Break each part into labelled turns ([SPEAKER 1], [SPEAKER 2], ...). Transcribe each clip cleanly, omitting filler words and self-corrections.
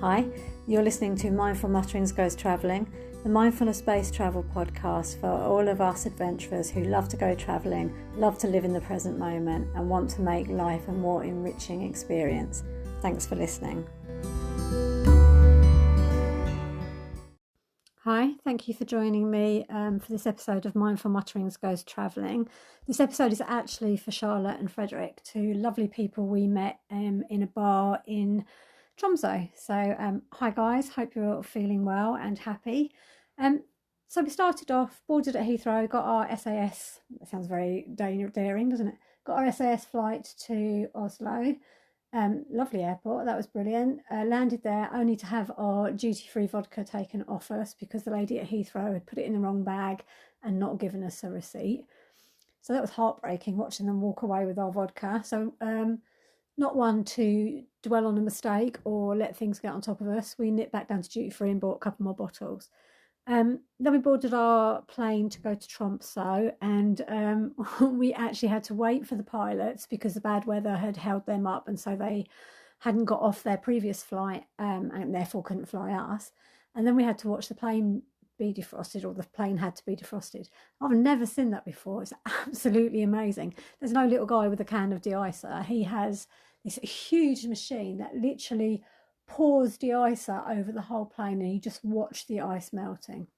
[SPEAKER 1] Hi, you're listening to Mindful Mutterings Goes Travelling, the mindfulness-based travel podcast for all of us adventurers who love to go travelling, love to live in the present moment and want to make life a more enriching experience. Thanks for listening. Hi, thank you for joining me for this episode of Mindful Mutterings Goes Travelling. This episode is actually for Charlotte and Frederick, two lovely people we met in a bar in Tromsø. So hi guys, hope you're all feeling well and happy. So we started off, boarded at Heathrow, got our SAS, that sounds very daring, doesn't it? Got our SAS flight to Oslo. Lovely airport, that was brilliant. Landed there only to have our duty-free vodka taken off us because the lady at Heathrow had put it in the wrong bag and not given us a receipt. So that was heartbreaking, watching them walk away with our vodka. So not one to dwell on a mistake or let things get on top of us. We nipped back down to duty-free and bought a couple more bottles. Then we boarded our plane to go to Tromsø, and we actually had to wait for the pilots because the bad weather had held them up, and so they hadn't got off their previous flight and therefore couldn't fly us. And then we had to watch the plane be defrosted, or the plane had to be defrosted. I've never seen that before. It's absolutely amazing. There's no little guy with a can of de-icer. He has this huge machine that literally pours de-icer over the whole plane, and you just watch the ice melting.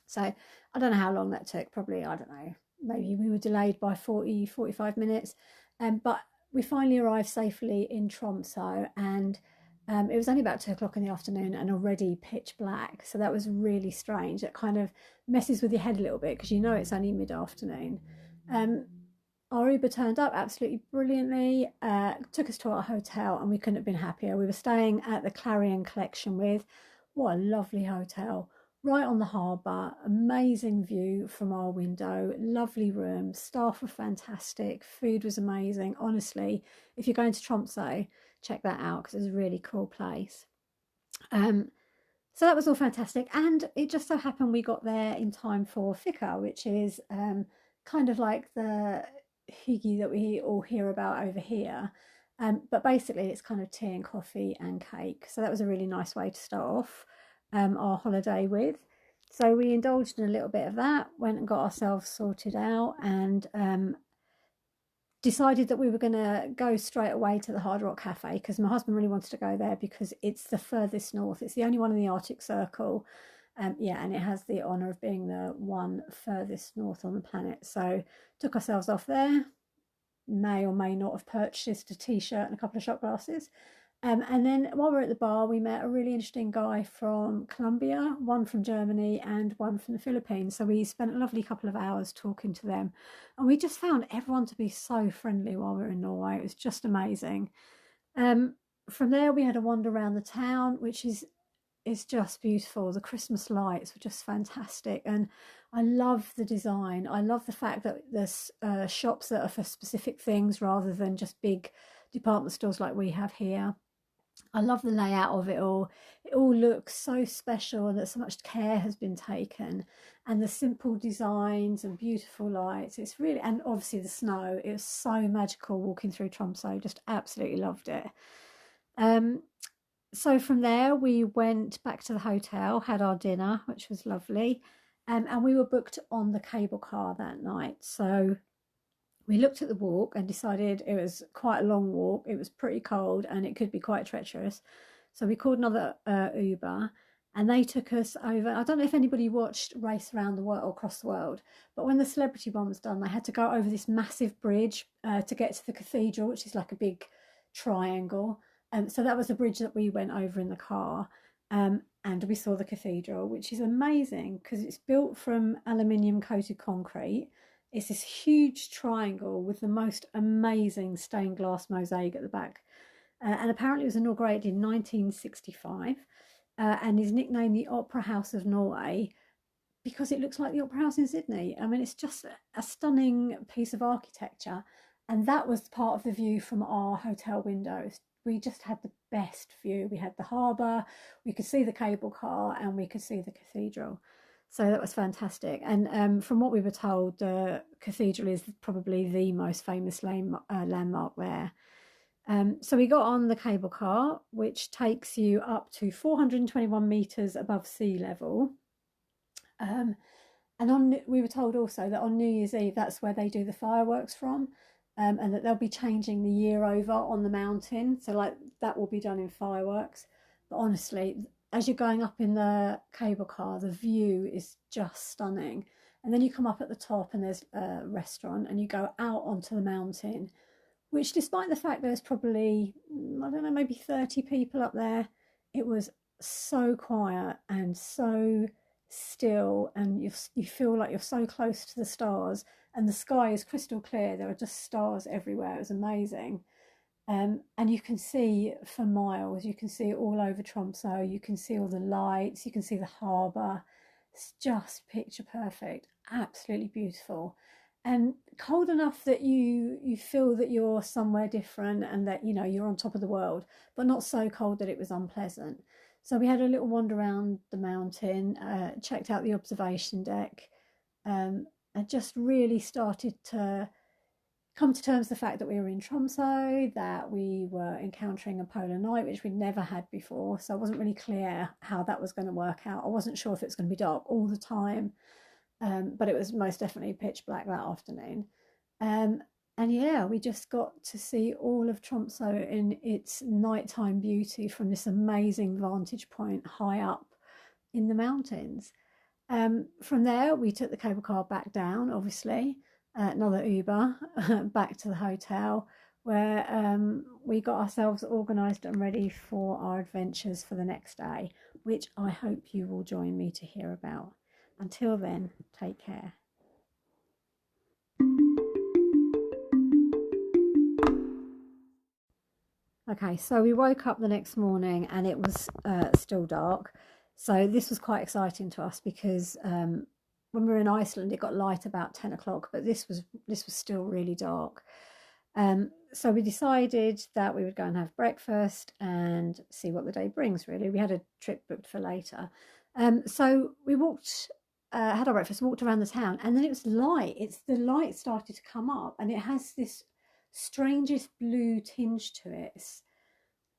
[SPEAKER 1] So I don't know how long that took. Probably, I don't know, maybe we were delayed by 45 minutes, but we finally arrived safely in Tromsø, and it was only about 2 o'clock in the afternoon and already pitch black. So that was really strange. It kind of messes with your head a little bit because you know it's only mid-afternoon. Our Uber turned up absolutely brilliantly, took us to our hotel, and we couldn't have been happier. We were staying at the Clarion Collection with, what a lovely hotel, right on the harbour, amazing view from our window, lovely rooms, staff were fantastic, food was amazing. Honestly, if you're going to Tromsø, check that out because it's a really cool place. So that was all fantastic, and it just so happened we got there in time for Fika, which is kind of like the hygge that we all hear about over here, but basically it's kind of tea and coffee and cake. So that was a really nice way to start off our holiday with. So we indulged in a little bit of that, went and got ourselves sorted out, and decided that we were going to go straight away to the Hard Rock Cafe because my husband really wanted to go there because it's the furthest north. It's the only one in the Arctic Circle. And it has the honour of being the one furthest north on the planet. So took ourselves off there, may or may not have purchased a t-shirt and a couple of shot glasses. And then while we were at the bar, we met a really interesting guy from Colombia, one from Germany and one from the Philippines. So we spent a lovely couple of hours talking to them. And we just found everyone to be so friendly while we were in Norway. It was just amazing. From there, we had a wander around the town, which is just beautiful. The Christmas lights were just fantastic, and I love the design. I love the fact that there's shops that are for specific things rather than just big department stores like we have here. I love the layout of it all. It all looks so special, and that so much care has been taken, and the simple designs and beautiful lights. It's really, and obviously the snow, it was so magical walking through Tromsø. Just absolutely loved it. So from there, we went back to the hotel, had our dinner, which was lovely. And we were booked on the cable car that night. So we looked at the walk and decided it was quite a long walk. It was pretty cold and it could be quite treacherous. So we called another Uber, and they took us over. I don't know if anybody watched Race Around the World or Across the World, but when the celebrity one was done, they had to go over this massive bridge to get to the cathedral, which is like a big triangle. So that was the bridge that we went over in the car, and we saw the cathedral, which is amazing because it's built from aluminium coated concrete. It's this huge triangle with the most amazing stained glass mosaic at the back, and apparently it was inaugurated in 1965 and is nicknamed the Opera House of Norway because it looks like the Opera House in Sydney. I mean, it's just a stunning piece of architecture, and that was part of the view from our hotel windows. We just had the best view. We had the harbour, we could see the cable car, and we could see the cathedral. So that was fantastic. And from what we were told, the cathedral is probably the most famous landmark there. So we got on the cable car, which takes you up to 421 meters above sea level. And we were told also that on New Year's Eve, that's where they do the fireworks from, and that they'll be changing the year over on the mountain. So like that will be done in fireworks. But honestly, as you're going up in the cable car, the view is just stunning. And then you come up at the top and there's a restaurant, and you go out onto the mountain, which, despite the fact there's probably, I don't know, maybe 30 people up there, it was so quiet and so still, and you feel like you're so close to the stars, and the sky is crystal clear. There are just stars everywhere. It was amazing. And you can see for miles. You can see all over Tromsø. You can see all the lights. You can see the harbour. It's just picture perfect. Absolutely beautiful, and cold enough that you feel that you're somewhere different and that you're on top of the world, but not so cold that it was unpleasant. So we had a little wander around the mountain, checked out the observation deck, and just really started to come to terms with the fact that we were in Tromsø, that we were encountering a polar night, which we'd never had before. So I wasn't really clear how that was going to work out. I wasn't sure if it's going to be dark all the time, but it was most definitely pitch black that afternoon. And yeah, we just got to see all of Tromsø in its nighttime beauty from this amazing vantage point high up in the mountains. From there, we took the cable car back down, obviously, another Uber back to the hotel, where we got ourselves organised and ready for our adventures for the next day, which I hope you will join me to hear about. Until then, take care. Okay, so we woke up the next morning and it was still dark. So this was quite exciting to us because when we were in Iceland, it got light about 10 o'clock, but this was still really dark. So we decided that we would go and have breakfast and see what the day brings, really. We had a trip booked for later. So we had our breakfast, walked around the town, and then it was light. The light started to come up, and it has this strangest blue tinge to it.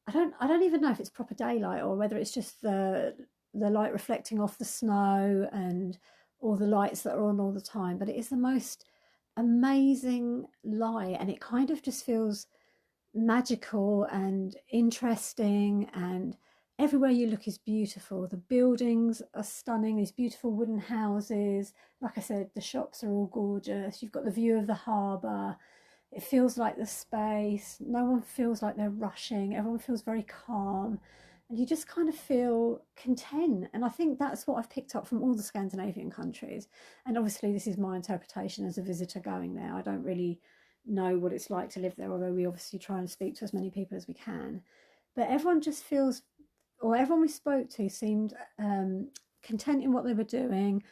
[SPEAKER 1] I don't even know if it's proper daylight or whether it's just the light reflecting off the snow and all the lights that are on all the time, but it is the most amazing light, and it kind of just feels magical and interesting, and everywhere you look is beautiful. The buildings are stunning, these beautiful wooden houses. Like I said, the shops are all gorgeous. You've got the view of the harbour. It feels like the space. No one feels like they're rushing. Everyone feels very calm. And you just kind of feel content. And I think that's what I've picked up from all the Scandinavian countries. And obviously this is my interpretation as a visitor going there. I don't really know what it's like to live there, although we obviously try and speak to as many people as we can. But everyone just feels, or everyone we spoke to seemed content in what they were doing.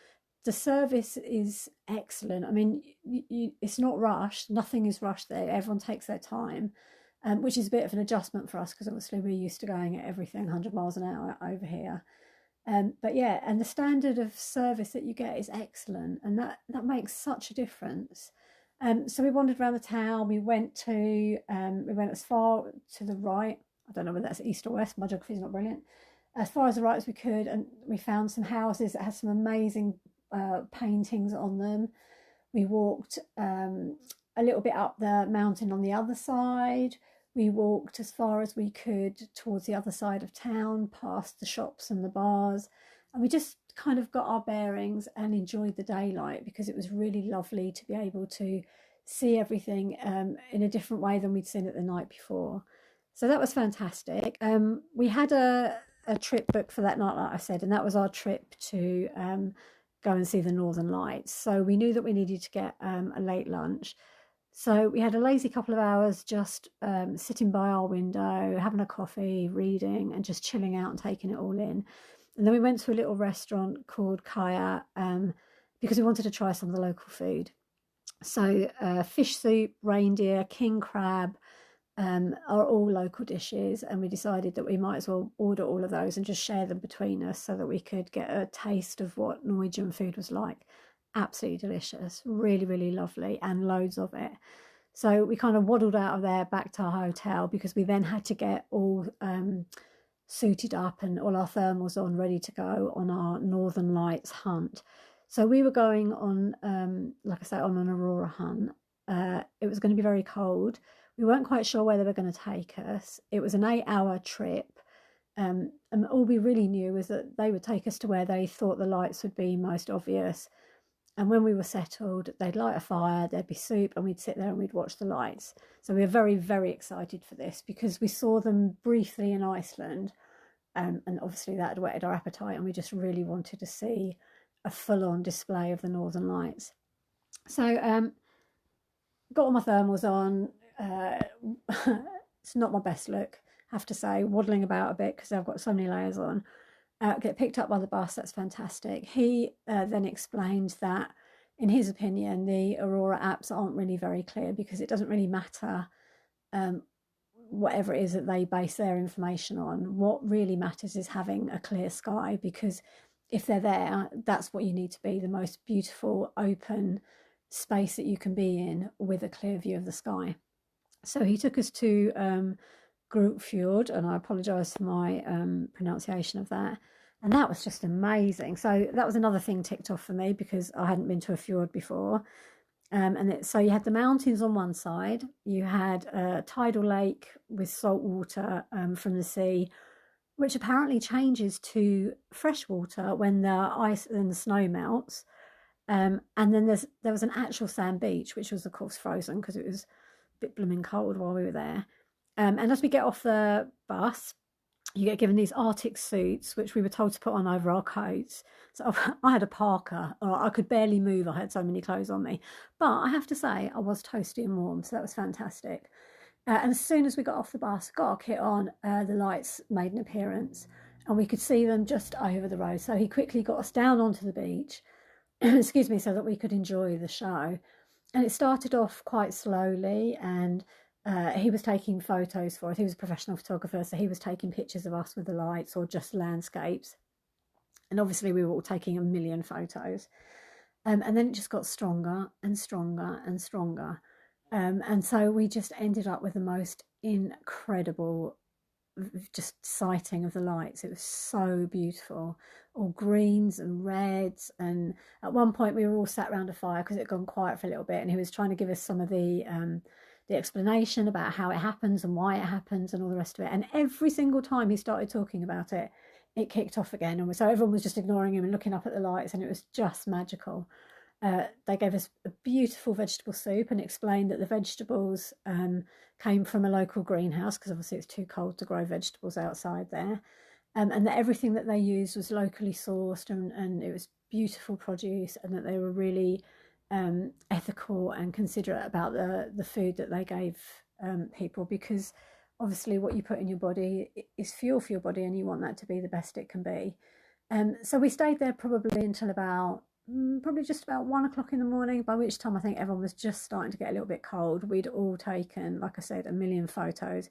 [SPEAKER 1] The service is excellent. I mean, it's not rushed. Nothing is rushed there. Everyone takes their time, which is a bit of an adjustment for us because obviously we're used to going at everything 100 miles an hour over here. But yeah, and the standard of service that you get is excellent, and that makes such a difference. So we wandered around the town. We went as far to the right. I don't know whether that's east or west. My geography is not brilliant. As far as the right as we could, and we found some houses that had some amazing paintings on them. We walked a little bit up the mountain on the other side. We walked as far as we could towards the other side of town, past the shops and the bars, and we just kind of got our bearings and enjoyed the daylight because it was really lovely to be able to see everything in a different way than we'd seen it the night before. So that was fantastic. We had a trip booked for that night, like I said, and that was our trip to go and see the Northern Lights. So we knew that we needed to get a late lunch. So we had a lazy couple of hours just sitting by our window, having a coffee, reading, and just chilling out and taking it all in. And then we went to a little restaurant called Kaya because we wanted to try some of the local food. So fish soup, reindeer, king crab are all local dishes, and we decided that we might as well order all of those and just share them between us so that we could get a taste of what Norwegian food was like. Absolutely delicious, really, really lovely, and loads of it. So we kind of waddled out of there back to our hotel, because we then had to get all suited up and all our thermals on, ready to go on our Northern Lights hunt. So we were going on, like I say, on an aurora hunt. It was going to be very cold. We weren't quite sure where they were going to take us. It was an 8-hour trip. And all we really knew was that they would take us to where they thought the lights would be most obvious. And when we were settled, they'd light a fire, there'd be soup, and we'd sit there and we'd watch the lights. So we were very, very excited for this, because we saw them briefly in Iceland. And obviously that had whetted our appetite, and we just really wanted to see a full-on display of the Northern Lights. So got all my thermals on. It's not my best look, I have to say, waddling about a bit because I've got so many layers on. Get picked up by the bus, that's fantastic. He then explained that, in his opinion, the Aurora apps aren't really very clear, because it doesn't really matter whatever it is that they base their information on. What really matters is having a clear sky, because if they're there, that's what you need to be, the most beautiful open space that you can be in with a clear view of the sky. So he took us to Fjord, and I apologise for my pronunciation of that. And that was just amazing. So that was another thing ticked off for me, because I hadn't been to a fjord before. So you had the mountains on one side, you had a tidal lake with salt water from the sea, which apparently changes to fresh water when the ice and the snow melts. And then there was an actual sand beach, which was of course frozen because it was a bit blooming cold while we were there. And as we get off the bus, you get given these Arctic suits, which we were told to put on over our coats. So I had a parka, or I could barely move. I had so many clothes on me. But I have to say, I was toasty and warm, so that was fantastic. And as soon as we got off the bus, got our kit on, the lights made an appearance, and we could see them just over the road. So he quickly got us down onto the beach, excuse me, so that we could enjoy the show. And it started off quite slowly, and he was taking photos for us. He was a professional photographer, so he was taking pictures of us with the lights or just landscapes. And obviously we were all taking a million photos. And then it just got stronger and stronger and stronger. And so we just ended up with the most incredible just sighting of the lights. It was so beautiful, all greens and reds. And at one point we were all sat around a fire because it had gone quiet for a little bit, and he was trying to give us some of the explanation about how it happens and why it happens and all the rest of it. And every single time he started talking about it, it kicked off again. And so everyone was just ignoring him and looking up at the lights, and it was just magical. They gave us a beautiful vegetable soup and explained that the vegetables came from a local greenhouse, because obviously it's too cold to grow vegetables outside there, and that everything that they used was locally sourced, and it was beautiful produce, and that they were really ethical and considerate about the food that they gave people, because obviously what you put in your body is fuel for your body, and you want that to be the best it can be. So we stayed there probably until probably just about 1 o'clock in the morning, by which time I think everyone was just starting to get a little bit cold. We'd all taken, like I said, a million photos.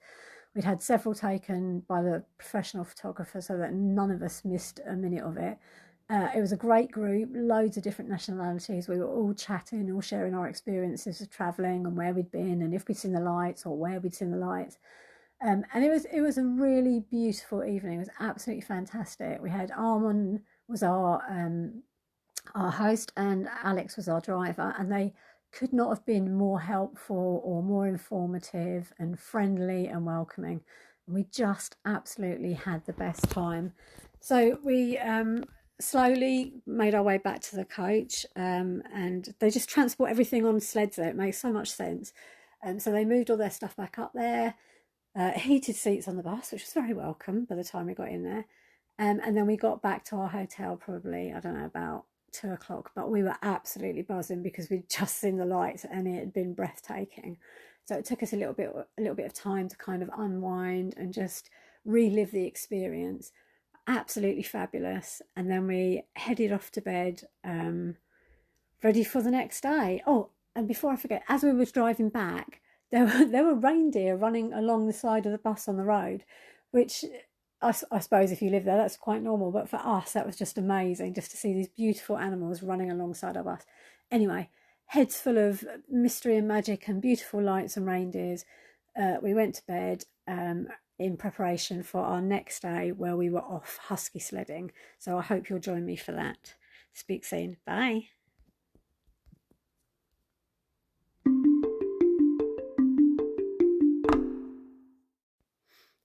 [SPEAKER 1] We'd had several taken by the professional photographer, so that none of us missed a minute of it. It was a great group, loads of different nationalities. We were all chatting, all sharing our experiences of travelling and where we'd been and if we'd seen the lights or where we'd seen the lights. And it was a really beautiful evening. It was absolutely fantastic. We had Armand was our host, and Alex was our driver, and they could not have been more helpful or more informative and friendly and welcoming. And we just absolutely had the best time. So we slowly made our way back to the coach, and they just transport everything on sleds there. It makes so much sense. So they moved all their stuff back up there, heated seats on the bus, which was very welcome by the time we got in there. And then we got back to our hotel probably, I don't know, about 2 o'clock, but we were absolutely buzzing because we'd just seen the lights and it had been breathtaking. So it took us a little bit of time to kind of unwind and just relive the experience. Absolutely fabulous. And then we headed off to bed, ready for the next day. Oh, and before I forget, as we were driving back, there were reindeer running along the side of the bus on the road, which I suppose if you live there, that's quite normal. But for us, that was just amazing, just to see these beautiful animals running alongside our bus. Anyway, heads full of mystery and magic and beautiful lights and reindeers, we went to bed in preparation for our next day where we were off husky sledding. So I hope you'll join me for that. Speak soon. Bye.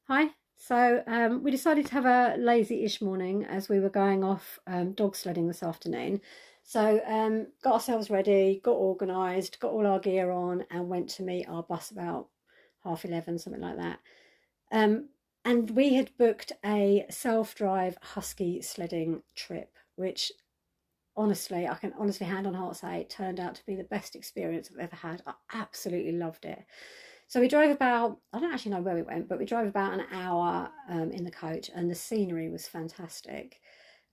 [SPEAKER 1] Hi. So we decided to have a lazy-ish morning as we were going off dog sledding this afternoon. So got ourselves ready, got organised, got all our gear on, and went to meet our bus about 11:30, something like that. And we had booked a self-drive husky sledding trip, which honestly, I can honestly hand on heart say it turned out to be the best experience I've ever had. I absolutely loved it. So we drove about, I don't actually know where we went, but we drove about an hour in the coach, and the scenery was fantastic.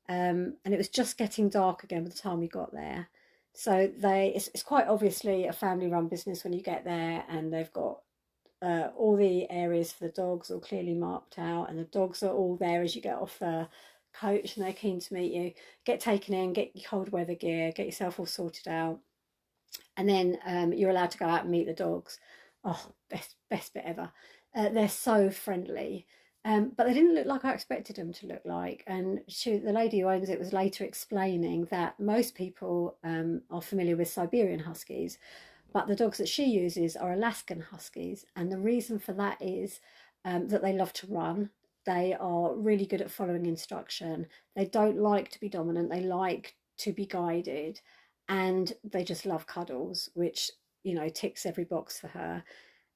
[SPEAKER 1] And it was just getting dark again by the time we got there. So it's quite obviously a family-run business when you get there, and they've got all the areas for the dogs all clearly marked out, and the dogs are all there as you get off the coach, and they're keen to meet you. Get taken in, get your cold weather gear, get yourself all sorted out, and then you're allowed to go out and meet the dogs. Oh, best bit ever. They're so friendly. But they didn't look like I expected them to look like. And the lady who owns it was later explaining that most people are familiar with Siberian Huskies, but the dogs that she uses are Alaskan Huskies. And the reason for that is that they love to run. They are really good at following instruction. They don't like to be dominant. They like to be guided. And they just love cuddles, which, you know, ticks every box for her.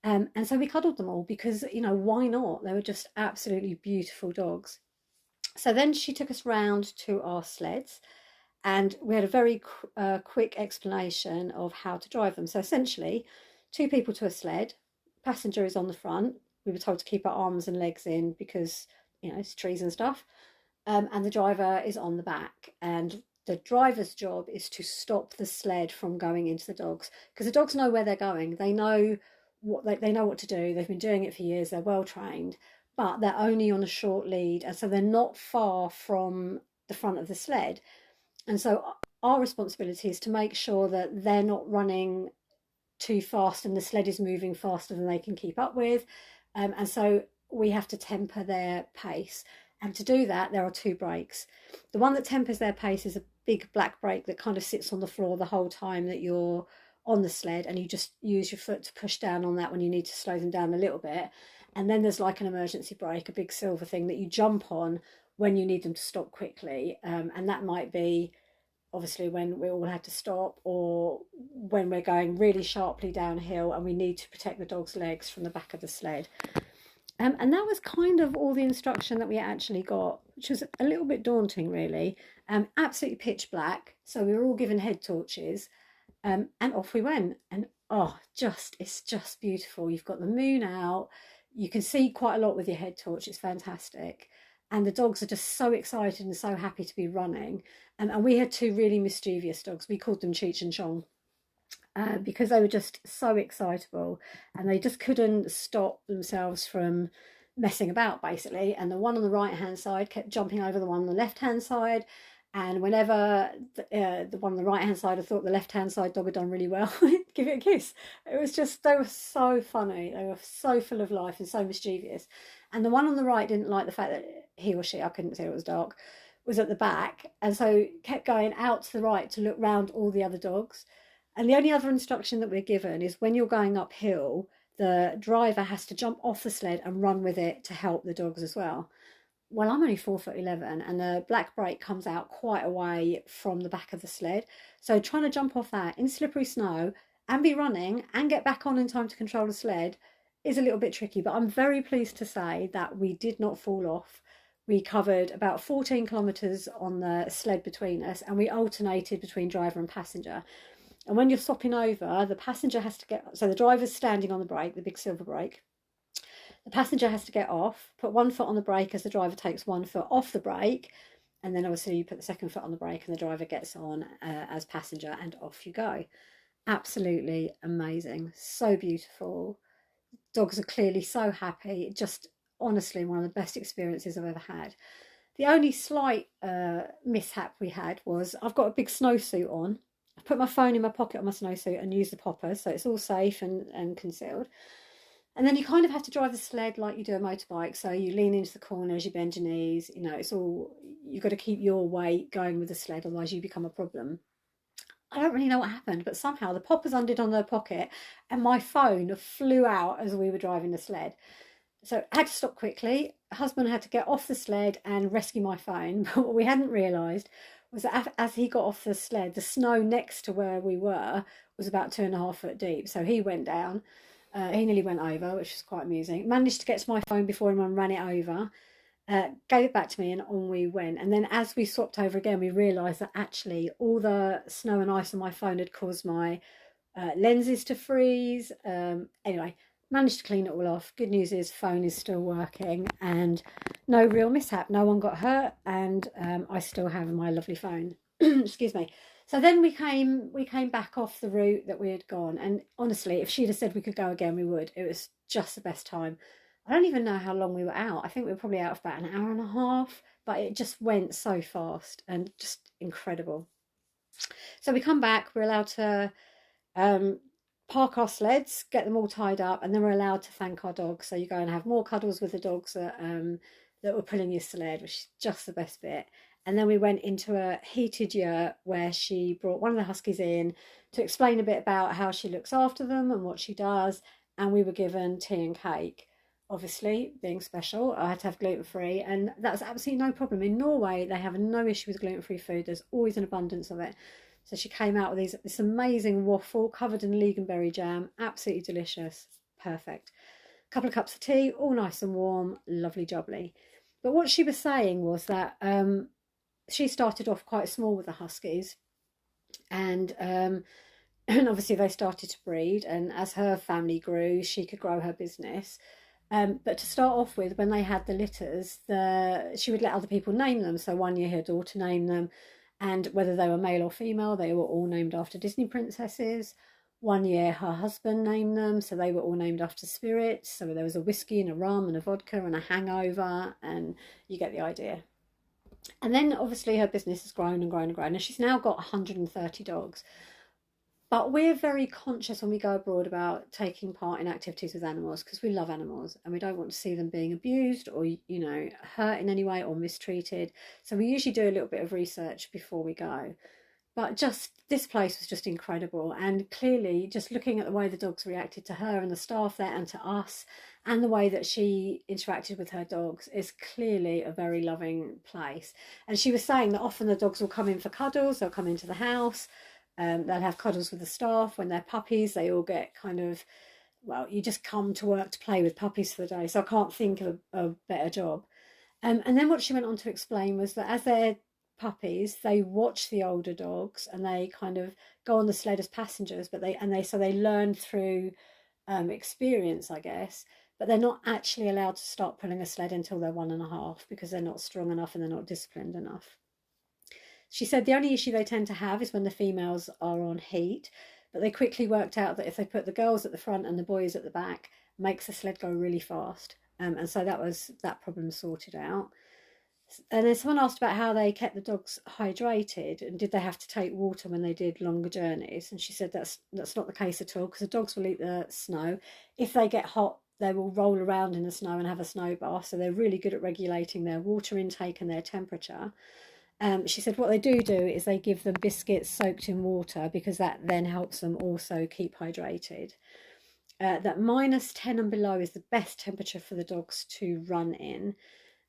[SPEAKER 1] And so we cuddled them all because, you know, why not? They were just absolutely beautiful dogs. So then she took us round to our sleds, and we had a very quick explanation of how to drive them. So essentially, 2 people to a sled, passenger is on the front. We were told to keep our arms and legs in because, you know, it's trees and stuff. And the driver is on the back. And the driver's job is to stop the sled from going into the dogs, because the dogs know where they're going. They know they know what to do. They've been doing it for years. They're well trained, but they're only on a short lead, and so they're not far from the front of the sled. And so our responsibility is to make sure that they're not running too fast and the sled is moving faster than they can keep up with. And so we have to temper their pace. And to do that, there are 2 brakes. The one that tempers their pace is a big black brake that kind of sits on the floor the whole time that you're on the sled, and you just use your foot to push down on that when you need to slow them down a little bit. And then there's like an emergency brake, a big silver thing that you jump on when you need them to stop quickly. And that might be obviously when we all had to stop, or when we're going really sharply downhill and we need to protect the dog's legs from the back of the sled. And that was kind of all the instruction that we actually got, which was a little bit daunting, really. Absolutely pitch black, so we were all given head torches, and off we went. And it's just beautiful. You've got the moon out, you can see quite a lot with your head torch. It's fantastic, and the dogs are just so excited and so happy to be running. And we had 2 really mischievous dogs. We called them Cheech and Chong. Because they were just so excitable, and they just couldn't stop themselves from messing about, basically. And the one on the right hand side kept jumping over the one on the left hand side, and whenever the one on the right hand side, I thought the left hand side dog had done really well, give it a kiss. It was just, they were so funny, they were so full of life and so mischievous. And the one on the right didn't like the fact that he or she, I couldn't see, it was dark, was at the back, and so kept going out to the right to look round all the other dogs. And the only other instruction that we're given is when you're going uphill, the driver has to jump off the sled and run with it to help the dogs as well. Well, I'm only 4'11", and the black brake comes out quite a way from the back of the sled. So trying to jump off that in slippery snow and be running and get back on in time to control the sled is a little bit tricky. But I'm very pleased to say that we did not fall off. We covered about 14 kilometres on the sled between us, and we alternated between driver and passenger. And when you're swapping over, the passenger has to get, so the driver's standing on the brake, the big silver brake. The passenger has to get off, put 1 foot on the brake as the driver takes 1 foot off the brake. And then obviously you put the 2nd foot on the brake and the driver gets on as passenger, and off you go. Absolutely amazing. So beautiful. Dogs are clearly so happy. Just honestly one of the best experiences I've ever had. The only slight mishap we had was I've got a big snowsuit on, I put my phone in my pocket on my snowsuit and use the poppers, so it's all safe and concealed. And then you kind of have to drive the sled like you do a motorbike. So you lean into the corners, you bend your knees, you know, it's all, you've got to keep your weight going with the sled, otherwise you become a problem. I don't really know what happened, but somehow the poppers undid on their pocket and my phone flew out as we were driving the sled. So I had to stop quickly. Husband had to get off the sled and rescue my phone. But what we hadn't realised was that as he got off the sled, the snow next to where we were was about 2.5 foot deep. So he went down. He nearly went over, which was quite amusing. Managed to get to my phone before anyone ran it over. Gave it back to me and on we went. And then as we swapped over again, we realised that actually all the snow and ice on my phone had caused my lenses to freeze. Anyway, managed to clean it all off. Good news is phone is still working and no real mishap. No one got hurt, and I still have my lovely phone. Excuse me. So then we came back off the route that we had gone, and honestly, if she'd have said we could go again, we would. It was just the best time. I don't even know how long we were out. I think we were probably out for about an hour and a half, but it just went so fast and just incredible. So we come back, we're allowed to park our sleds, get them all tied up, and then we're allowed to thank our dogs. So you go and have more cuddles with the dogs that were pulling your sled, which is just the best bit. And then we went into a heated yurt where she brought one of the huskies in to explain a bit about how she looks after them and what she does. And we were given tea and cake. Obviously, being special, I had to have gluten-free, and that's absolutely no problem. In Norway, they have no issue with gluten-free food. There's always an abundance of it. So she came out with this amazing waffle covered in lingonberry jam, absolutely delicious, perfect. A couple of cups of tea, all nice and warm, lovely jubbly. But what she was saying was that she started off quite small with the huskies, and obviously they started to breed, and as her family grew, she could grow her business. But to start off with, when they had the litters, she would let other people name them. So one year her daughter named them, and whether they were male or female, they were all named after Disney princesses. One year her husband named them, so they were all named after spirits. So there was a whiskey and a rum and a vodka and a hangover, and you get the idea. And then obviously her business has grown and grown and grown, and she's now got 130 dogs. But we're very conscious when we go abroad about taking part in activities with animals, because we love animals and we don't want to see them being abused or, you know, hurt in any way or mistreated. So we usually do a little bit of research before we go. But just this place was just incredible. And clearly, just looking at the way the dogs reacted to her and the staff there and to us, and the way that she interacted with her dogs, is clearly a very loving place. And she was saying that often the dogs will come in for cuddles, they'll come into the house. They'll have cuddles with the staff. When they're puppies, they all get kind of, well, you just come to work to play with puppies for the day. So I can't think of a better job. And then what she went on to explain was that as they're puppies, they watch the older dogs and they kind of go on the sled as passengers, but they learn through experience, I guess. But they're not actually allowed to start pulling a sled until they're 1.5, because they're not strong enough and they're not disciplined enough. She said the only issue they tend to have is when the females are on heat, but they quickly worked out that if they put the girls at the front and the boys at the back, makes the sled go really fast. And so that problem sorted out. And then someone asked about how they kept the dogs hydrated and did they have to take water when they did longer journeys. And she said that's not the case at all, because the dogs will eat the snow. If they get hot, they will roll around in the snow and have a snow bath. So they're really good at regulating their water intake and their temperature. She said what they do is they give them biscuits soaked in water, because that then helps them also keep hydrated. That -10 and below is the best temperature for the dogs to run in,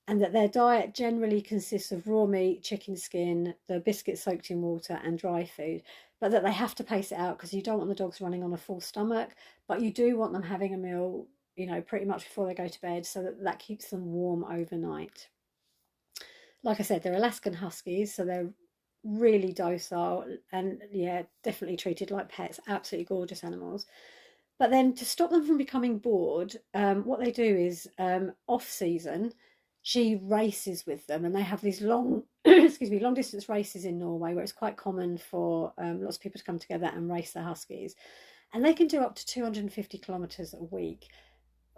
[SPEAKER 1] and that their diet generally consists of raw meat, chicken skin, the biscuits soaked in water, and dry food, but that they have to pace it out because you don't want the dogs running on a full stomach, but you do want them having a meal, you know, pretty much before they go to bed, so that keeps them warm overnight. Like I said, they're Alaskan Huskies, so they're really docile and, yeah, definitely treated like pets. Absolutely gorgeous animals. But then to stop them from becoming bored, what they do is off season, she races with them, and they have these long, long distance races in Norway, where it's quite common for lots of people to come together and race their huskies, and they can do up to 250 kilometers a week,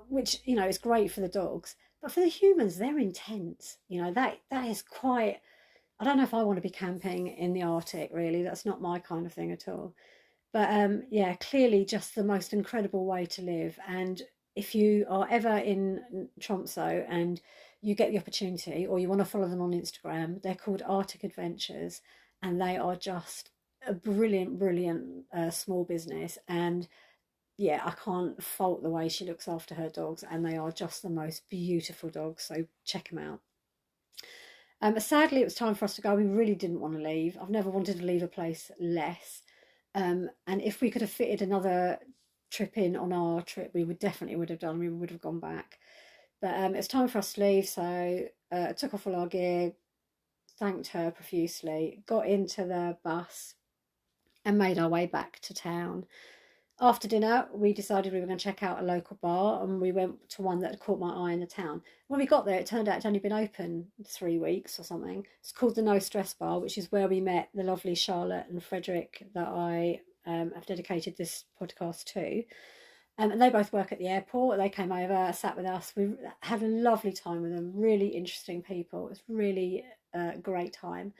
[SPEAKER 1] which, you know, is great for the dogs. But for the humans, they're intense. You know, that is quite, I don't know if I want to be camping in the Arctic, really. That's not my kind of thing at all. But yeah, clearly just the most incredible way to live. And if you are ever in Tromsø and you get the opportunity, or you want to follow them on Instagram, they're called Arctic Adventures, and they are just a brilliant, brilliant small business. And yeah, I can't fault the way she looks after her dogs, and they are just the most beautiful dogs. So check them out. Sadly, it was time for us to go. We really didn't want to leave. I've never wanted to leave a place less. And if we could have fitted another trip in on our trip, we would have done. We would have gone back. But it's time for us to leave, so took off all our gear, thanked her profusely, got into the bus, and made our way back to town. After dinner, we decided we were going to check out a local bar, and we went to one that had caught my eye in the town. When we got there, it turned out it'd only been open 3 weeks or something. It's called the No Stress Bar, which is where we met the lovely Charlotte and Frederick that I have dedicated this podcast to. And they both work at the airport. They came over, sat with us. We had a lovely time with them. Really interesting people. It was really a great time.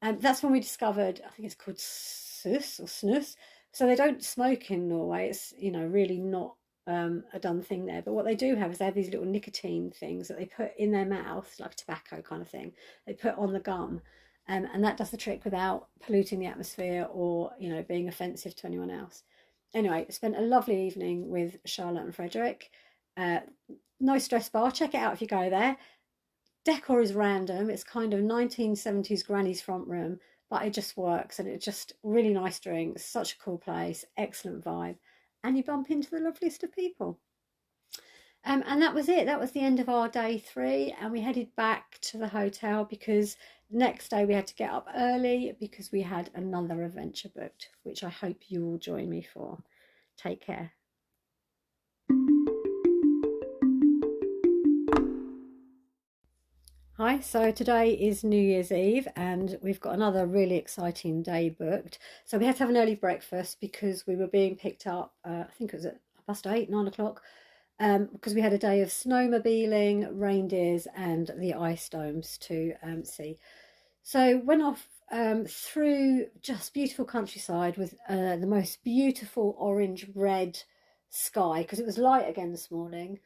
[SPEAKER 1] And that's when we discovered, I think it's called SUS or SNUS. So they don't smoke in Norway. It's, really not a done thing there. But what they do have is they have these little nicotine things that they put in their mouth, like a tobacco kind of thing. They put on the gum. And that does the trick without polluting the atmosphere or, being offensive to anyone else. Anyway, spent a lovely evening with Charlotte and Frederick. No Stress Bar. Check it out if you go there. Decor is random. It's kind of 1970s granny's front room, but it just works, and it's just really nice drinks. Such a cool place. Excellent vibe. And you bump into the loveliest of people. And that was it. That was the end of our day 3, and we headed back to the hotel because next day we had to get up early because we had another adventure booked, which I hope you will join me for. Take care. Hi, so today is New Year's Eve and we've got another really exciting day booked. So we had to have an early breakfast because we were being picked up, I think it was at 8:30, 9 o'clock, because we had a day of snowmobiling, reindeers and the ice domes to see. So went off through just beautiful countryside with the most beautiful orange-red sky because it was light again this morning.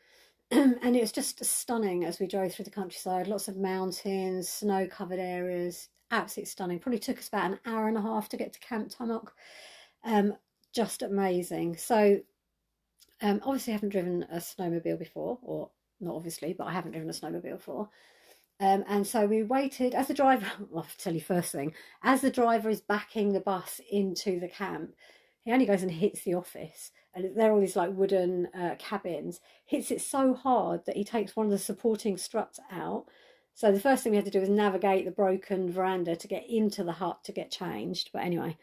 [SPEAKER 1] And it was just stunning as we drove through the countryside. Lots of mountains, snow-covered areas, absolutely stunning. Probably took us about an hour and a half to get to Camp Tummock. Just amazing. So obviously I haven't driven a snowmobile before, or not obviously, but I haven't driven a snowmobile before. And so we waited as the driver, well, I'll tell you first thing, as the driver is backing the bus into the camp, he only goes and hits the office. And there are all these like wooden cabins, hits it so hard that he takes one of the supporting struts out. So the first thing we had to do was navigate the broken veranda to get into the hut to get changed. But anyway,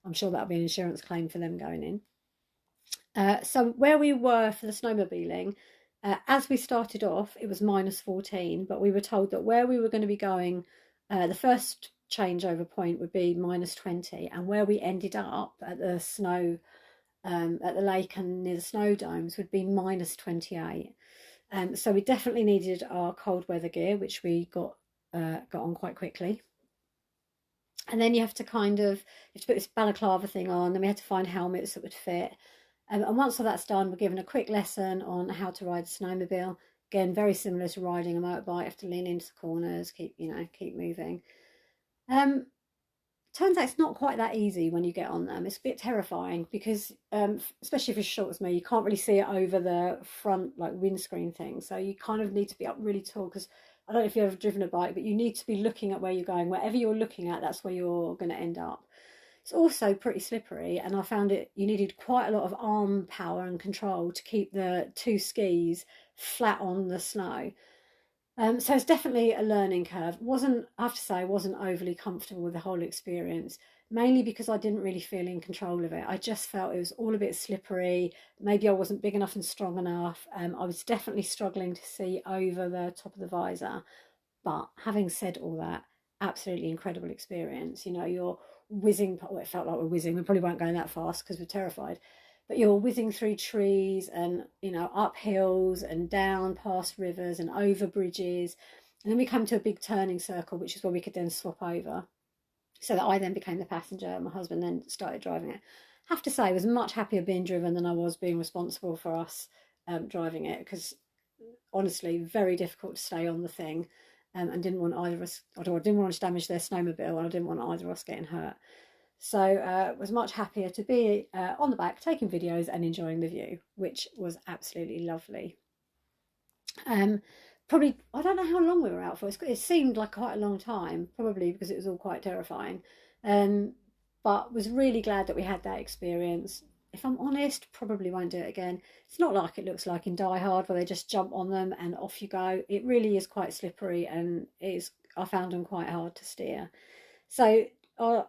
[SPEAKER 1] I'm sure that'll be an insurance claim for them going in. So where we were for the snowmobiling, as we started off, it was -14, but we were told that where we were going to be going, the first changeover point would be -20, and where we ended up at the snow, at the lake and near the snow domes would be -28. So we definitely needed our cold weather gear, which we got on quite quickly. And then you have to put this balaclava thing on, then we had to find helmets that would fit. And once all that's done, we're given a quick lesson on how to ride a snowmobile. Again, very similar to riding a motorbike. You have to lean into the corners, keep moving. Turns out it's not quite that easy when you get on them. It's a bit terrifying because, especially if you're short as me, you can't really see it over the front like windscreen thing. So you kind of need to be up really tall because I don't know if you've ever driven a bike, but you need to be looking at where you're going. Wherever you're looking at, that's where you're going to end up. It's also pretty slippery, and I found you needed quite a lot of arm power and control to keep the 2 skis flat on the snow. So it's definitely a learning curve. I have to say, I wasn't overly comfortable with the whole experience, mainly because I didn't really feel in control of it. I just felt it was all a bit slippery. Maybe I wasn't big enough and strong enough. I was definitely struggling to see over the top of the visor. But having said all that, absolutely incredible experience. You're whizzing, well, it felt like we're whizzing. We probably weren't going that fast because we're terrified. But you're whizzing through trees and, up hills and down past rivers and over bridges. And then we came to a big turning circle, which is where we could then swap over, so that I then became the passenger and my husband then started driving it. I have to say, I was much happier being driven than I was being responsible for us driving it, because honestly, very difficult to stay on the thing, and didn't want either of us, or I didn't want to damage their snowmobile, and I didn't want either of us getting hurt. So was much happier to be on the back taking videos and enjoying the view, which was absolutely lovely. Probably, I don't know how long we were out for. It seemed like quite a long time, probably because it was all quite terrifying. But was really glad that we had that experience. If I'm honest, probably won't do it again. It's not like it looks like in Die Hard, where they just jump on them and off you go. It really is quite slippery, and I found them quite hard to steer. So our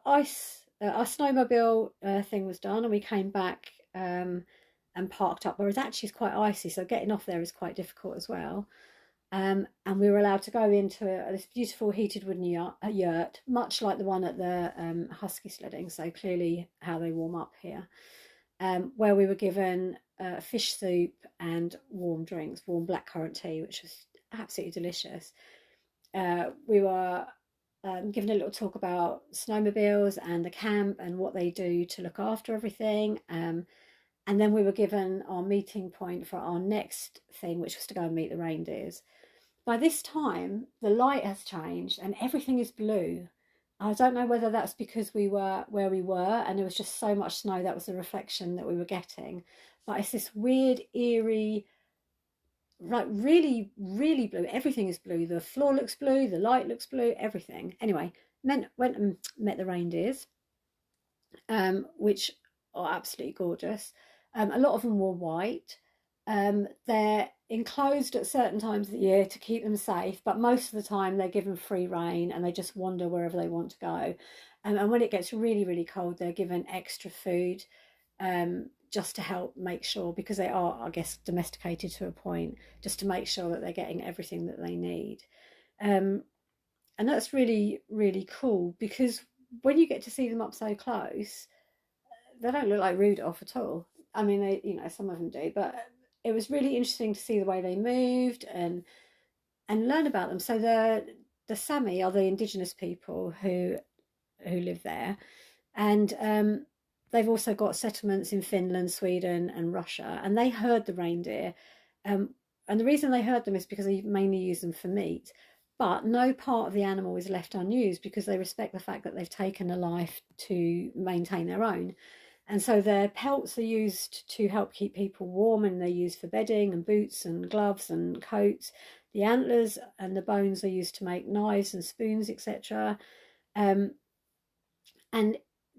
[SPEAKER 1] snowmobile thing was done, and we came back and parked up, whereas actually it's quite icy, so getting off there is quite difficult as well. And we were allowed to go into this beautiful heated wooden yurt, much like the one at the husky sledding, so clearly how they warm up here, where we were given fish soup and warm drinks, warm blackcurrant tea, which was absolutely delicious. We were given a little talk about snowmobiles and the camp and what they do to look after everything. And then we were given our meeting point for our next thing, which was to go and meet the reindeers. By this time, the light has changed and everything is blue. I don't know whether that's because we were where we were and there was just so much snow, that was the reflection that we were getting. But it's this weird, eerie, like really, really blue. Everything is blue. The floor looks blue, the light looks blue, everything. Anyway, went and met the reindeers, which are absolutely gorgeous. A lot of them were white. They're enclosed at certain times of the year to keep them safe, but most of the time they're given free rein and they just wander wherever they want to go. And when it gets really, really cold, they're given extra food, just to help make sure, because they are, I guess, domesticated to a point, just to make sure that they're getting everything that they need. And that's really, really cool, because when you get to see them up so close, they don't look like Rudolph at all. I mean, they, some of them do, but it was really interesting to see the way they moved and learn about them. So the Sami are the indigenous people who live there, and they've also got settlements in Finland, Sweden, and Russia, and they herd the reindeer. And the reason they herd them is because they mainly use them for meat. But no part of the animal is left unused, because they respect the fact that they've taken a life to maintain their own. And so their pelts are used to help keep people warm, and they're used for bedding and boots and gloves and coats. The antlers and the bones are used to make knives and spoons, etc. And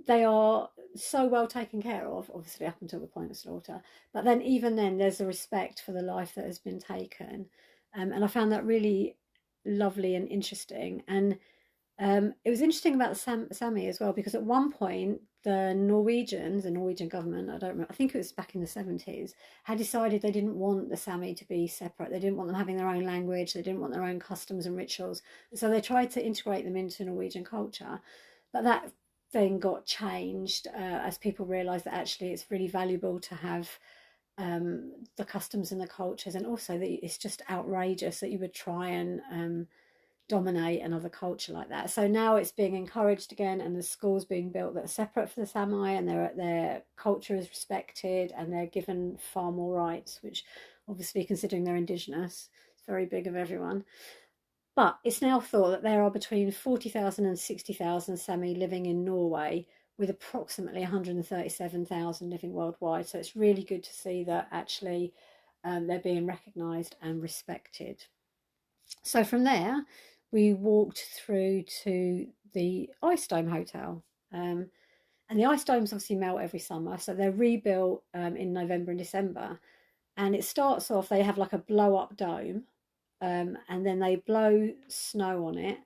[SPEAKER 1] they are so well taken care of, obviously up until the point of slaughter. But then even then, there's a respect for the life that has been taken. And I found that really lovely and interesting. And it was interesting about the Sami as well, because at one point the Norwegian government, I think it was back in the 70s, had decided they didn't want the Sami to be separate. They didn't want them having their own language. They didn't want their own customs and rituals. So they tried to integrate them into Norwegian culture. But that thing got changed as people realised that actually it's really valuable to have the customs and the cultures, and also that it's just outrageous that you would try and dominate another culture like that. So now it's being encouraged again, and there's schools being built that are separate for the Sami, and their culture is respected, and they're given far more rights, which obviously, considering they're indigenous, it's very big of everyone. But it's now thought that there are between 40,000 and 60,000 Sami living in Norway, with approximately 137,000 living worldwide. So it's really good to see that actually they're being recognised and respected. So from there, we walked through to the Ice Dome Hotel. And the ice domes obviously melt every summer, so they're rebuilt in November and December. And it starts off, they have like a blow-up dome, and then they blow snow on it,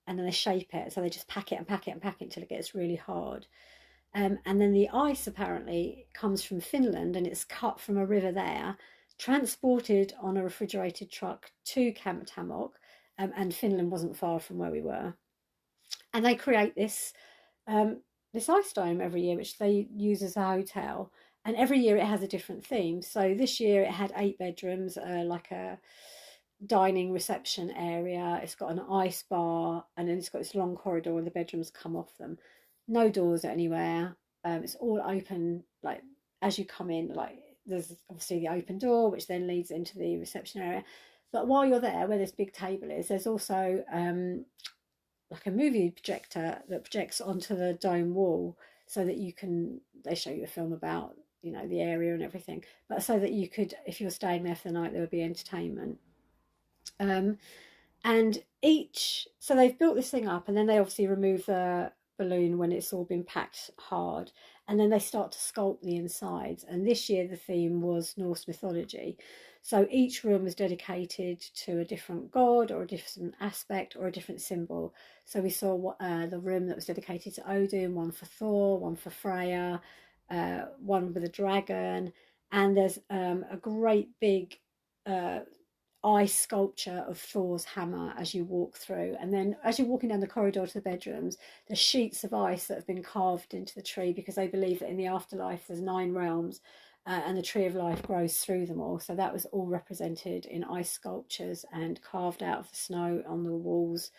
[SPEAKER 1] and then they shape it. So they just pack it and pack it and pack it until it gets really hard. And then the ice apparently comes from Finland, and it's cut from a river there, transported on a refrigerated truck to Camp Tamok, and Finland wasn't far from where we were. And they create this ice dome every year, which they use as a hotel. And every year it has a different theme. So this year it had 8 bedrooms, like a dining reception area. It's got an ice bar, and then it's got this long corridor where the bedrooms come off them. No doors anywhere. It's all open, like as you come in, like there's obviously the open door, which then leads into the reception area. But while you're there, where this big table is, there's also like a movie projector that projects onto the dome wall, so that they show you a film about, the area and everything, but so that you could, if you're staying there for the night, there would be entertainment. Um, and so they've built this thing up, and then they obviously remove the balloon when it's all been packed hard, and then they start to sculpt the insides. And this year the theme was Norse mythology, so each room was dedicated to a different god or a different aspect or a different symbol. So we saw the room that was dedicated to Odin, one for Thor, one for Freya, one with a dragon, and there's a great big ice sculpture of Thor's hammer as you walk through. And then as you're walking down the corridor to the bedrooms, there's sheets of ice that have been carved into the tree, because they believe that in the afterlife there's 9 realms, and the tree of life grows through them all. So that was all represented in ice sculptures and carved out of the snow on the walls.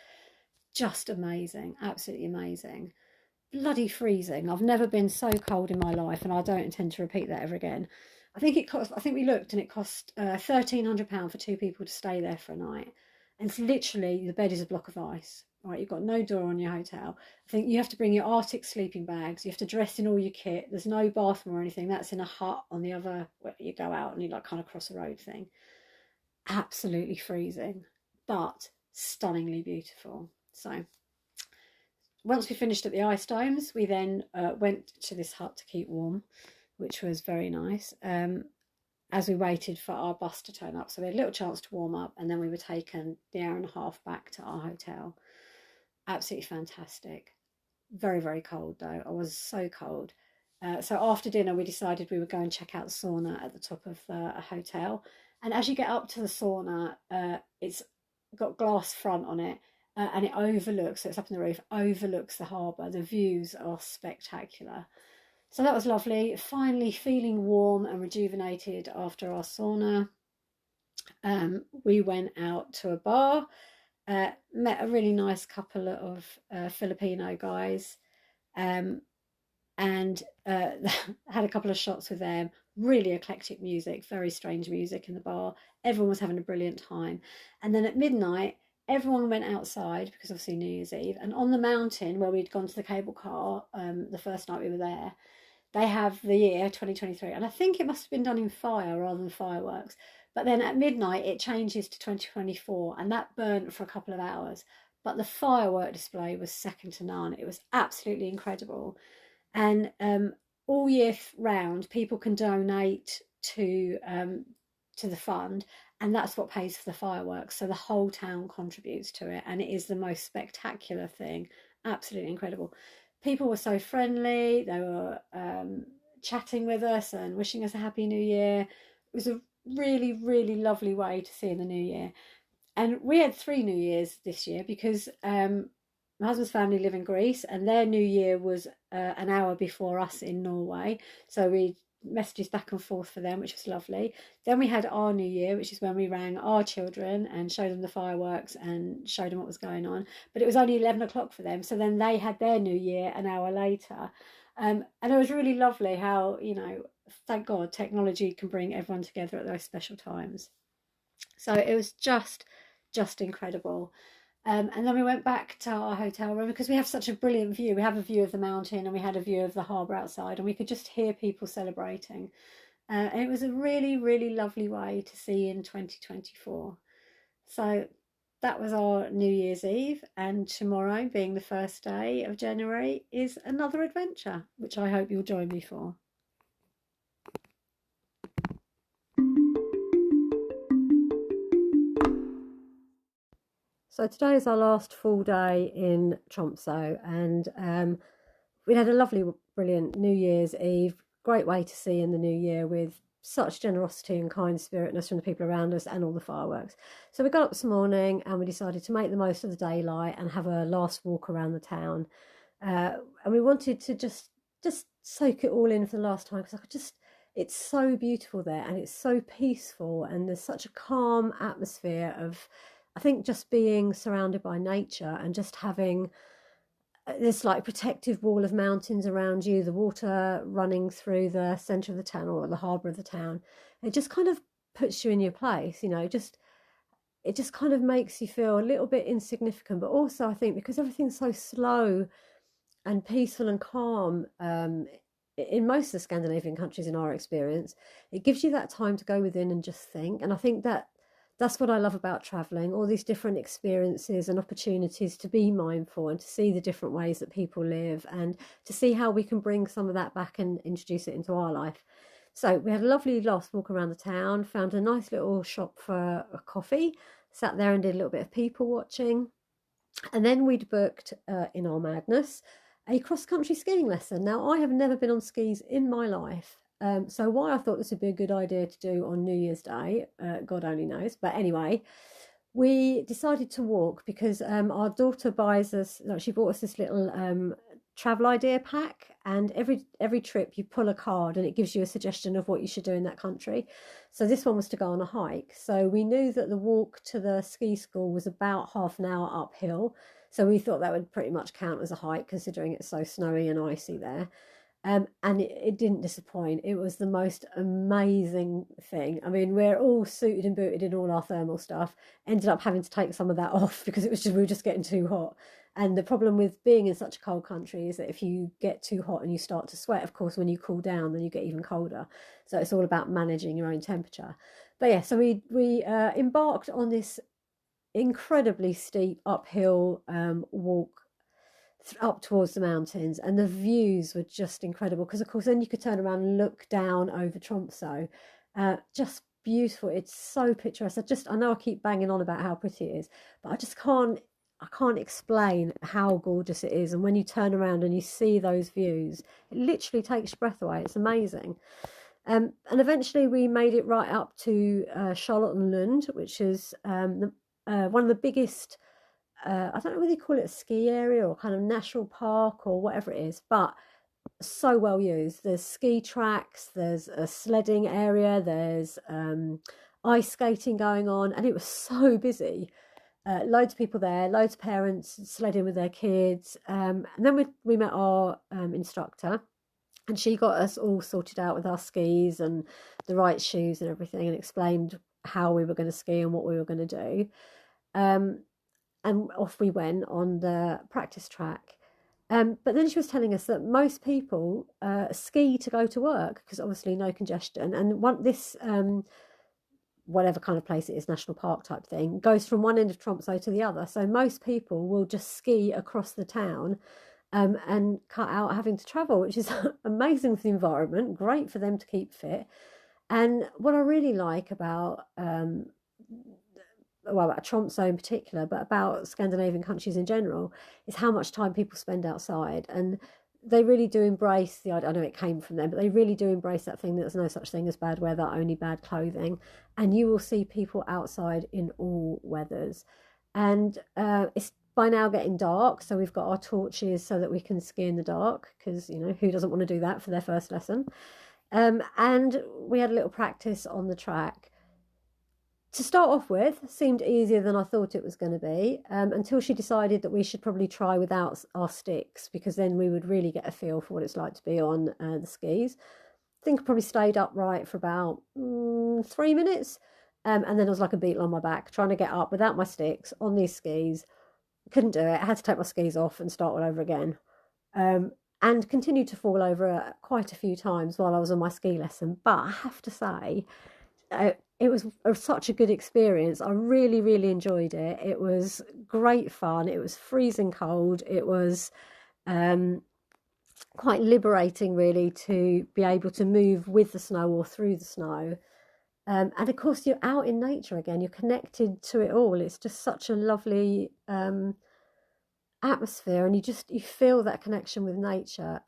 [SPEAKER 1] Just amazing, absolutely amazing. Bloody freezing. I've never been so cold in my life, and I don't intend to repeat that ever again. I think we looked, and it cost £1,300 for 2 people to stay there for a night. And it's literally, the bed is a block of ice. Right, you've got no door on your hotel. I think you have to bring your Arctic sleeping bags. You have to dress in all your kit. There's no bathroom or anything. That's in a hut on the other, where you go out and you like kind of cross a road thing. Absolutely freezing, but stunningly beautiful. So once we finished at the ice domes, we then went to this hut to keep warm, which was very nice, as we waited for our bus to turn up. So we had a little chance to warm up, and then we were taken the hour and a half back to our hotel. Absolutely fantastic. Very, very cold though. I was so cold. So after dinner, we decided we would go and check out the sauna at the top of a hotel. And as you get up to the sauna, it's got glass front on it, and it overlooks, so it's up in the roof, overlooks the harbour. The views are spectacular. So that was lovely. Finally feeling warm and rejuvenated after our sauna. We went out to a bar, met a really nice couple of Filipino guys, and had a couple of shots with them. Really eclectic music, very strange music in the bar. Everyone was having a brilliant time. And then at midnight, everyone went outside, because obviously New Year's Eve, and on the mountain where we'd gone to the cable car the first night we were there, they have the year 2023, and I think it must have been done in fire rather than fireworks. But then at midnight it changes to 2024, and that burnt for a couple of hours. But the firework display was second to none. It was absolutely incredible. And all year round, people can donate to the fund, and that's what pays for the fireworks. So the whole town contributes to it, and it is the most spectacular thing. Absolutely incredible. People were so friendly. They were chatting with us and wishing us a happy new year. It was a really, really lovely way to see in the new year. And we had 3 New Years this year, because my husband's family live in Greece, and their New Year was an hour before us in Norway. So we messages back and forth for them, which was lovely. Then we had our New Year, which is when we rang our children and showed them the fireworks and showed them what was going on. But it was only 11 o'clock for them, so then they had their New Year an hour later. And it was really lovely how, thank God, technology can bring everyone together at those special times. So it was just incredible. And then we went back to our hotel room, because we have such a brilliant view. We have a view of the mountain, and we had a view of the harbour outside, and we could just hear people celebrating. And it was a really, really lovely way to see in 2024. So that was our New Year's Eve, and tomorrow, being the first day of January, is another adventure, which I hope you'll join me for. So today is our last full day in Tromsø, and we had a lovely, brilliant New Year's Eve. Great way to see in the new year, with such generosity and kind spiritness from the people around us, and all the fireworks. So we got up this morning and we decided to make the most of the daylight and have a last walk around the town. And we wanted to just soak it all in for the last time, because it's so beautiful there, and it's so peaceful, and there's such a calm atmosphere of, I think, just being surrounded by nature and just having this like protective wall of mountains around you, the water running through the centre of the town or the harbour of the town. It just kind of puts you in your place, you know, just it just kind of makes you feel a little bit insignificant. But also I think because everything's so slow and peaceful and calm, in most of the Scandinavian countries, in our experience, it gives you that time to go within and just think. And I think that that's what I love about traveling, all these different experiences and opportunities to be mindful and to see the different ways that people live, and to see how we can bring some of that back and introduce it into our life. So we had a lovely last walk around the town, found a nice little shop for a coffee, sat there and did a little bit of people watching. And then we'd booked, in our madness, a cross-country skiing lesson. Now, I have never been on skis in my life. So why I thought this would be a good idea to do on New Year's Day, God only knows. But anyway, we decided to walk because our daughter buys us, like, she bought us this little travel idea pack, and every trip you pull a card and it gives you a suggestion of what you should do in that country. So this one was to go on a hike. So we knew that the walk to the ski school was about half an hour uphill. So we thought that would pretty much count as a hike, considering it's so snowy and icy there. And it didn't disappoint. It was the most amazing thing. I mean, we're all suited and booted in all our thermal stuff. Ended up having to take some of that off because we were just getting too hot. And the problem with being in such a cold country is that if you get too hot and you start to sweat, of course, when you cool down, then you get even colder. So it's all about managing your own temperature. But yeah, so we embarked on this incredibly steep uphill walk up towards the mountains, and the views were just incredible because, of course, then you could turn around and look down over Tromsø. Just beautiful. It's so picturesque. I know I keep banging on about how pretty it is, but I can't explain how gorgeous it is. And when you turn around and you see those views, it literally takes your breath away. It's amazing. And eventually we made it right up to Charlottenlund, which is one of the biggest, I don't know whether you call it a ski area or kind of national park or whatever it is, but so well used. There's ski tracks, there's a sledding area, there's ice skating going on, and it was so busy. Loads of people there, loads of parents sledding with their kids. And then we met our instructor, and she got us all sorted out with our skis and the right shoes and everything, and explained how we were going to ski and what we were going to do. And off we went on the practice track. But then she was telling us that most people ski to go to work because obviously no congestion. And this whatever kind of place it is, national park type thing, goes from one end of Tromsø to the other. So most people will just ski across the town and cut out having to travel, which is amazing for the environment, great for them to keep fit. And what I really like about about Tromsø in particular, but about Scandinavian countries in general, is how much time people spend outside. And they really do embrace the idea. I know it came from them, but they really do embrace that thing that there's no such thing as bad weather, only bad clothing. And you will see people outside in all weathers. And it's by now getting dark, so we've got our torches so that we can ski in the dark, because, you know, who doesn't want to do that for their first lesson? And we had a little practice on the track. To start off with, seemed easier than I thought it was going to be, until she decided that we should probably try without our sticks, because then we would really get a feel for what it's like to be on the skis. I think I probably stayed upright for about 3 minutes, and then I was like a beetle on my back, trying to get up without my sticks on these skis. Couldn't do it. I had to take my skis off and start all over again, and continued to fall over quite a few times while I was on my ski lesson. But I have to say, it was such a good experience. I really, really enjoyed it. It was great fun. It was freezing cold. It was quite liberating, really, to be able to move with the snow or through the snow. And of course, you're out in nature again. You're connected to it all. It's just such a lovely atmosphere, and you feel that connection with nature.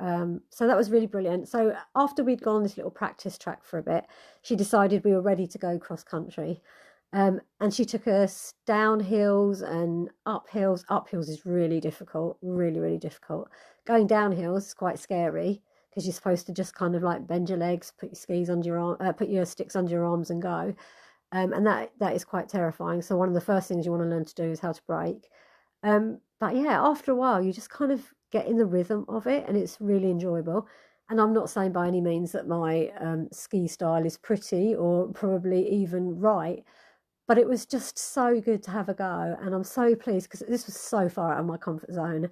[SPEAKER 1] So that was really brilliant. So after we'd gone on this little practice track for a bit, she decided we were ready to go cross country, and she took us down hills and up hills. Up hills is really difficult, really, really difficult. Going down hills is quite scary because you're supposed to just kind of like bend your legs, put your skis under your arm, put your sticks under your arms and go. And that is quite terrifying. So one of the first things you want to learn to do is how to brake. But yeah, after a while, you just kind of get in the rhythm of it, and it's really enjoyable. And I'm not saying by any means that my ski style is pretty or probably even right, but it was just so good to have a go. And I'm so pleased because this was so far out of my comfort zone.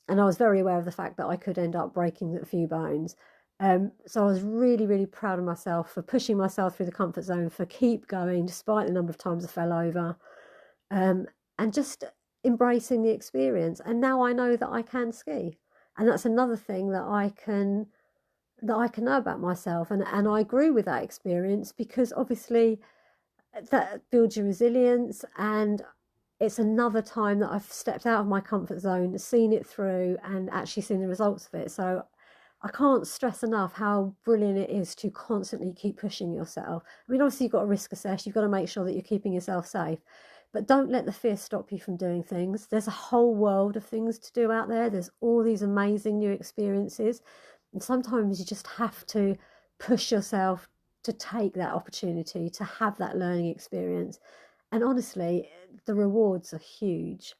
[SPEAKER 1] And I was very aware of the fact that I could end up breaking a few bones. So I was really, really proud of myself for pushing myself through the comfort zone, for keep going despite the number of times I fell over, and just embracing the experience. And now I know that I can ski, and that's another thing that I can know about myself. And I grew with that experience because obviously that builds your resilience, and it's another time that I've stepped out of my comfort zone, seen it through, and actually seen the results of it. So I can't stress enough how brilliant it is to constantly keep pushing yourself. I mean, obviously, you've got to risk assess, you've got to make sure that you're keeping yourself safe, but don't let the fear stop you from doing things. There's a whole world of things to do out there. There's all these amazing new experiences. And sometimes you just have to push yourself to take that opportunity, to have that learning experience. And honestly, the rewards are huge.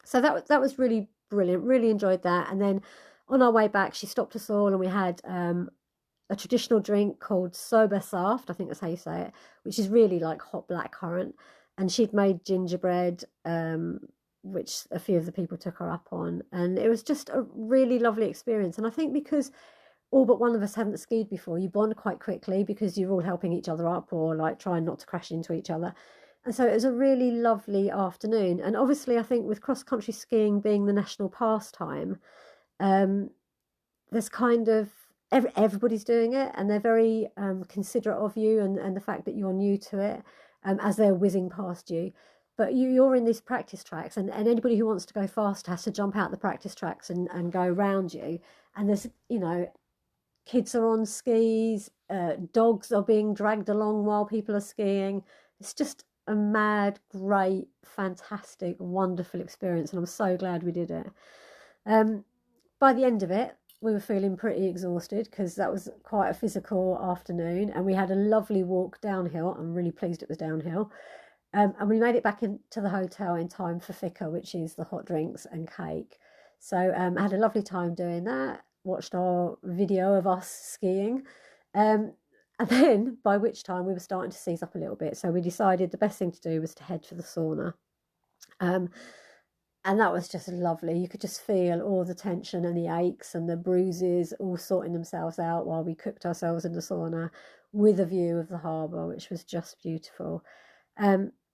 [SPEAKER 1] So that was really brilliant. Really enjoyed that. And then on our way back, she stopped us all, and we had a traditional drink called soba saft, I think that's how you say it, which is really like hot blackcurrant. And she'd made gingerbread, which a few of the people took her up on. And it was just a really lovely experience. And I think because all but one of us hadn't skied before, you bond quite quickly because you're all helping each other up or like trying not to crash into each other. And so it was a really lovely afternoon. And obviously, I think with cross-country skiing being the national pastime, there's kind of everybody's doing it, and they're very considerate of you and the fact that you're new to it, as they're whizzing past you. But you're in these practice tracks, and anybody who wants to go fast has to jump out the practice tracks and go around you. And there's, kids are on skis, dogs are being dragged along while people are skiing. It's just a mad, great, fantastic, wonderful experience, and I'm so glad we did it. By the end of it, we were feeling pretty exhausted because that was quite a physical afternoon, and we had a lovely walk downhill. I'm really pleased it was downhill. And we made it back into the hotel in time for Fika, which is the hot drinks and cake. So I had a lovely time doing that, watched our video of us skiing. And then, by which time we were starting to seize up a little bit. So we decided the best thing to do was to head for the sauna. And that was just lovely. You could just feel all the tension and the aches and the bruises all sorting themselves out while we cooked ourselves in the sauna with a view of the harbour, which was just beautiful.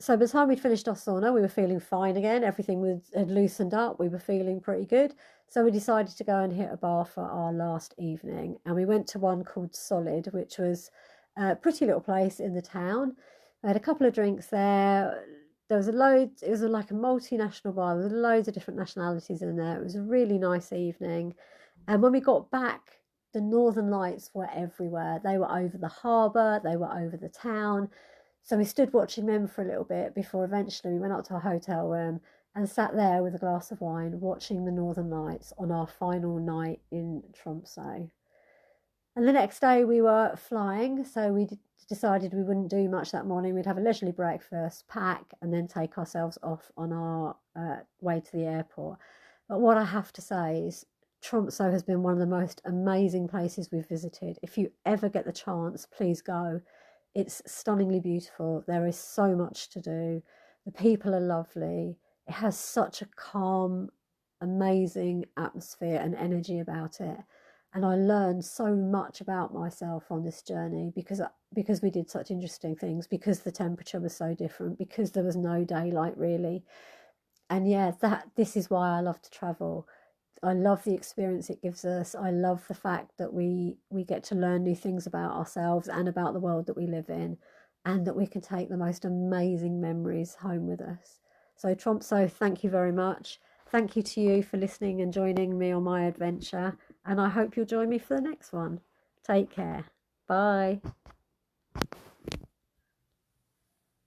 [SPEAKER 1] So by the time we'd finished our sauna, we were feeling fine again. Everything had loosened up. We were feeling pretty good. So we decided to go and hit a bar for our last evening. And we went to one called Solid, which was a pretty little place in the town. I had a couple of drinks there. There was it was like a multinational bar. There were loads of different nationalities in there. It was a really nice evening. And when we got back, the Northern Lights were everywhere. They were over the harbour, they were over the town. So we stood watching them for a little bit before eventually we went up to our hotel room and sat there with a glass of wine watching the Northern Lights on our final night in Tromsø. And the next day we were flying, so we decided we wouldn't do much that morning. We'd have a leisurely breakfast, pack, and then take ourselves off on our way to the airport. But what I have to say is Tromsø has been one of the most amazing places we've visited. If you ever get the chance, please go. It's stunningly beautiful. There is so much to do. The people are lovely. It has such a calm, amazing atmosphere and energy about it. And I learned so much about myself on this journey because we did such interesting things, because the temperature was so different, because there was no daylight really. And yeah, this is why I love to travel. I love the experience it gives us. I love the fact that we get to learn new things about ourselves and about the world that we live in, and that we can take the most amazing memories home with us. So Tromsø, thank you very much. Thank you to you for listening and joining me on my adventure, and I hope you'll join me for the next one. Take care. Bye.